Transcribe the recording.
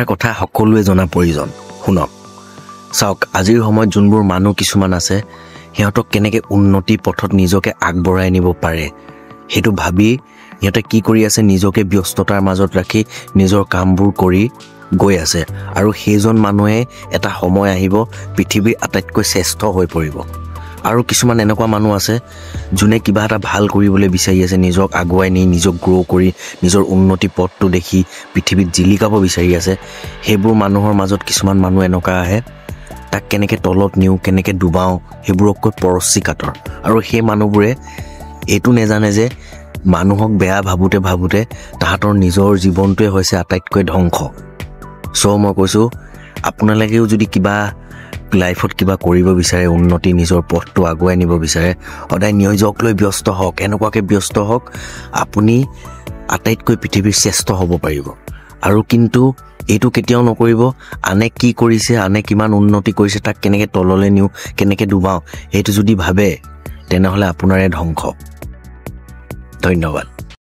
এষাৰ কথা সকলোৱে জনা প্ৰয়োজন শুনক চাওক আজিৰ সময়ত যোনবোৰ মানুহ কিছুমান আছে সিহঁতক কেনেকৈ উন্নতি পথত নিজকে আগবঢ়াই নিব পাৰে হেতু ভাবি সিহঁতে কি কৰি আছে নিজকে ব্যস্ততাৰ মাজত ৰাখি নিজৰ কামবোৰ কৰি গৈ আছে আৰু সেইজন মানুহে এটা সময় আহিব পৃথিৱীৰ আটাইতকৈ শ্ৰেষ্ঠ হৈ পৰিব আৰু কিছুমান এনেকুৱা মানুহ আছে যোনে কিবা এটা ভাল কৰিবলৈ বিচাৰি আছে নিজক আগুৱাই নি নিজক গ্ৰো কৰি নিজৰ উন্নতি পথটো দেখি পৃথিৱীত জিলিকাব বিচাৰি আছে সেইবোৰ মানুহৰ মাজত কিছুমান মানুহ এনেকুৱা আহে তাক কেনেকৈ তলত নিও কেনেকৈ ডুবাও সেইবোৰকৈ পৰচি কাটৰ আৰু সেই মানুহবোৰে এইটো নেজানে যে মানুহক বেয়া ভাবোতে তাহাঁতৰ নিজৰ জীৱনটোৱে হৈছে আটাইতকৈ ধ্বংস সো মই কৈছো আপোনালোকেও যদি কিবা লাইফত কিবা কৰিব বিচাৰে উন্নতি নিজৰ পথটো আগুৱাই নিব বিচাৰে সদায় নিজক লৈ ব্যস্ত হওক এনেকুৱাকৈ ব্যস্ত হওক আপুনি আটাইতকৈ পৃথিৱীৰ শ্ৰেষ্ঠ হ'ব পাৰিব আৰু কিন্তু এইটো কেতিয়াও নকৰিব আনে কি কৰিছে আনে কিমান উন্নতি কৰিছে তাক কেনেকৈ তললৈ নিও কেনেকৈ ডুবাও এইটো যদি ভাবে তেনেহলে আপোনাৰে ধ্বংস ধন্যবাদ